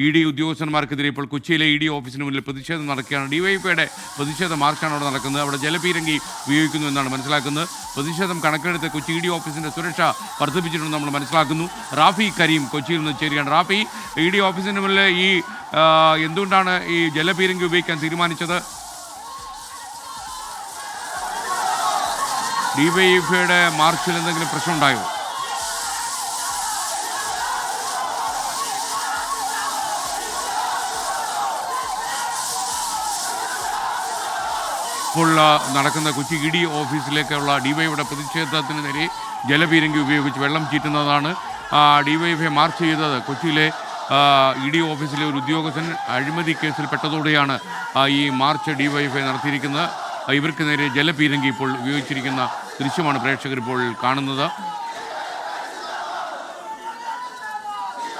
ED ഉദ്യോഗസ്ഥന്മാർക്കെതിരെ ഇപ്പോൾ കൊച്ചിയിലെ ED ഓഫീസിന് മുന്നിൽ പ്രതിഷേധം നടക്കുകയാണ്. ഡിവൈഎഫ്ഐയുടെ പ്രതിഷേധ മാർച്ചാണ് അവിടെ നടക്കുന്നത്. അവിടെ ജലപീരങ്കി ഉപയോഗിക്കുന്നു എന്നാണ് മനസ്സിലാക്കുന്നത്. പ്രതിഷേധം കണക്കിലെടുത്ത് കൊച്ചി ED ഓഫീസിൻ്റെ സുരക്ഷ വർദ്ധിപ്പിച്ചിട്ടുണ്ടെന്ന് നമ്മൾ മനസ്സിലാക്കുന്നു. റാഫി കരീം കൊച്ചിയിൽ നിന്ന് ചേരുകയാണ്. റാഫി, ED ഓഫീസിന് മുന്നിൽ എന്തുകൊണ്ടാണ് ഈ ജലപീരങ്കി ഉപയോഗിക്കാൻ തീരുമാനിച്ചത്? ഡിവൈഎഫ്ഐയുടെ മാർച്ചിൽ എന്തെങ്കിലും പ്രശ്നമുണ്ടായോ? ഇപ്പോൾ നടക്കുന്ന കൊച്ചി ED ഓഫീസിലേക്കുള്ള ഡിവൈഎഫ്ഐയുടെ പ്രതിഷേധത്തിന് നേരെ ജലപീരങ്കി ഉപയോഗിച്ച് വെള്ളം ചീറ്റുന്നതാണ്. ഡിവൈഎഫ്ഐ മാർച്ച് ചെയ്തത് കൊച്ചിയിലെ ED ഓഫീസിലെ ഒരു ഉദ്യോഗസ്ഥൻ അഴിമതി കേസിൽ പെട്ടതോടെയാണ് ഈ മാർച്ച് ഡിവൈഎഫ്ഐ നടത്തിയിരിക്കുന്നത്. ഇവർക്ക് നേരെ ജലപീരങ്കി ഇപ്പോൾ ഉപയോഗിച്ചിരിക്കുന്ന ദൃശ്യമാണ് പ്രേക്ഷകർ ഇപ്പോൾ കാണുന്നത്.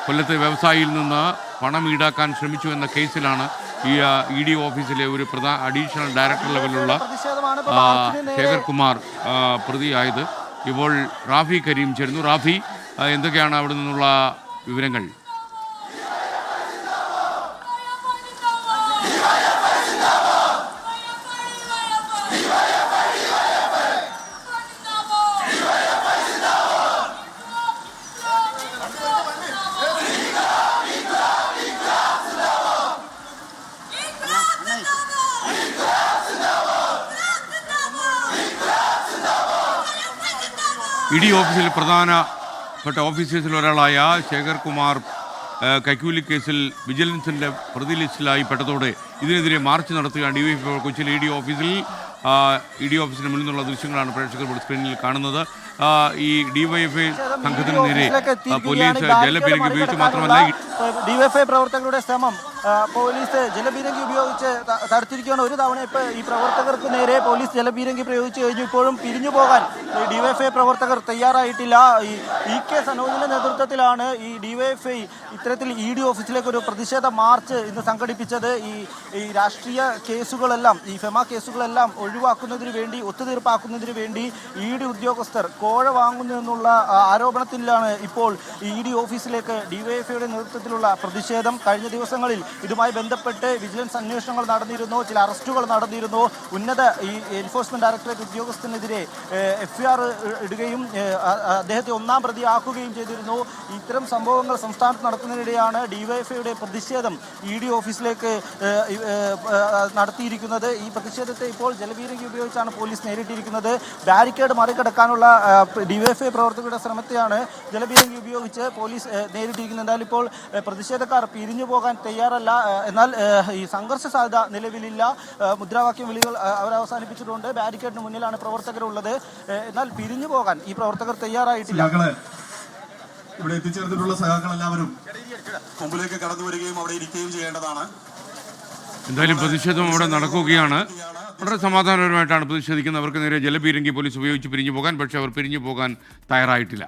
കൊല്ലത്തെ വ്യവസായിയിൽ നിന്ന് പണം ഈടാക്കാൻ ശ്രമിച്ചു എന്ന കേസിലാണ് ഈ ED ഓഫീസിലെ ഒരു അഡീഷണൽ ഡയറക്ടർ ലെവലിലുള്ള ശേഖർ കുമാർ പ്രതിയായത്. ഇപ്പോൾ റാഫി കരീം ചേരുന്നു. റാഫി, എന്തൊക്കെയാണ് അവിടെ നിന്നുള്ള വിവരങ്ങൾ? ED ഓഫീസിൽ പ്രധാനപ്പെട്ട ഓഫീസേഴ്സിൽ ഒരാളായ ശേഖർ കുമാർ കൈക്കൂലി കേസിൽ വിജിലൻസിൻ്റെ പ്രതി ലിസ്റ്റിലായി പെട്ടതോടെ ഇതിനെതിരെ മാർച്ച് നടത്തുകയാണ് ഡിവൈഎഫ്ഐ കൊച്ചിയിൽ ED ഓഫീസിൽ. ED ഓഫീസിന് മുന്നിൽ നിന്നുള്ള ദൃശ്യങ്ങളാണ് പ്രേക്ഷകർ സ്ക്രീനിൽ കാണുന്നത്. ഈ ഡിവൈഎഫ്ഐ സംഘത്തിന് നേരെ പോലീസ് ജലപീരങ്കി ഉപയോഗിച്ച് മാത്രമല്ല ഡിവൈഎഫ്ഐ പ്രവർത്തകരുടെ ശ്രമം പോലീസ് ജലപീരങ്കി ഉപയോഗിച്ച് തടുത്തിരിക്കുകയാണ്. ഒരു തവണ ഇപ്പോൾ ഈ പ്രവർത്തകർക്ക് നേരെ പോലീസ് ജലപീരങ്കി പ്രയോഗിച്ചു കഴിഞ്ഞു. ഇപ്പോഴും പിരിഞ്ഞു പോകാൻ ഡിവൈഎഫ്ഐ പ്രവർത്തകർ തയ്യാറായിട്ടില്ല. EK സനോജിന്റെ നേതൃത്വത്തിലാണ് ഈ ഡിവൈഎഫ്ഐ ഇത്തരത്തിൽ ED ഓഫീസിലേക്ക് ഒരു പ്രതിഷേധ മാർച്ച് ഇന്ന് സംഘടിപ്പിച്ചത്. ഈ രാഷ്ട്രീയ കേസുകളെല്ലാം, ഈ ഫെമ കേസുകളെല്ലാം ഒഴിവാക്കുന്നതിന് വേണ്ടി, ഒത്തുതീർപ്പാക്കുന്നതിന് വേണ്ടി ED ഉദ്യോഗസ്ഥർ കോഴ വാങ്ങുന്നു എന്നുള്ള ആരോപണത്തിലാണ് ഇപ്പോൾ ED ഓഫീസിലേക്ക് ഡിവൈഎഫ്ഐയുടെ നേതൃത്വത്തിലുള്ള പ്രതിഷേധം. കഴിഞ്ഞ ദിവസങ്ങളിൽ ഇതുമായി ബന്ധപ്പെട്ട് വിജിലൻസ് അന്വേഷണങ്ങൾ നടന്നിരുന്നു, ചില അറസ്റ്റുകൾ നടന്നിരുന്നു. ഉന്നത ഈ എൻഫോഴ്സ്മെന്റ് ഡയറക്ടറേറ്റ് ഉദ്യോഗസ്ഥനെതിരെ FIR ഇടുകയും അദ്ദേഹത്തെ ഒന്നാം പ്രതിയാക്കുകയും ചെയ്തിരുന്നു. ഇത്തരം സംഭവങ്ങൾ സംസ്ഥാനത്ത് നടക്കുന്നതിനിടെയാണ് ഡിവൈഎഫ്ഐയുടെ പ്രതിഷേധം ED ഓഫീസിലേക്ക് നടത്തിയിരിക്കുന്നത്. ഈ പ്രതിഷേധത്തെ ഇപ്പോൾ ജലപീരങ്കി ഉപയോഗിച്ചാണ് പോലീസ് നേരിട്ടിരിക്കുന്നത്. ബാരിക്കേഡ് മറികടക്കാനുള്ള ഡിവൈഎഫ്ഐ പ്രവർത്തകരുടെ ശ്രമത്തെയാണ് ജലപീരങ്കി ഉപയോഗിച്ച് പോലീസ് നേരിട്ടിരിക്കുന്നത്. എന്തായാലും ഇപ്പോൾ പ്രതിഷേധക്കാർ പിരിഞ്ഞു പോകാൻ തയ്യാറല്ല. എന്നാൽ ഈ സംഘർഷ സാധ്യത നിലവിലില്ല. മുദ്രാവാക്യം വിളികൾ അവർ അവസാനിപ്പിച്ചിട്ടുണ്ട്. ബാരിക്കേഡിന് മുന്നിലാണ് പ്രവർത്തകരുള്ളത്. എന്നാൽ പിരിഞ്ഞു പോകാൻ ഈ പ്രവർത്തകർ തയ്യാറായിട്ടില്ല. ഇവിടെ എത്തിച്ചേർന്നിട്ടുള്ള സഹാക്കൾ എല്ലാവരും മുമ്പിലേക്ക് കടന്നു വരികയും അവിടെ ഇരിക്കുകയും ചെയ്യേണ്ടതാണ്. എന്തായാലും പ്രതിഷേധം അവിടെ നടക്കുകയാണ്. വളരെ സമാധാനപരമായിട്ടാണ് പ്രതിഷേധിക്കുന്നവർക്ക് നേരെ ജലപീരങ്കി പോലീസ് ഉപയോഗിച്ച് പിരിഞ്ഞു പോകാൻ. പക്ഷേ അവർ പിരിഞ്ഞു പോകാൻ തയ്യാറായിട്ടില്ല.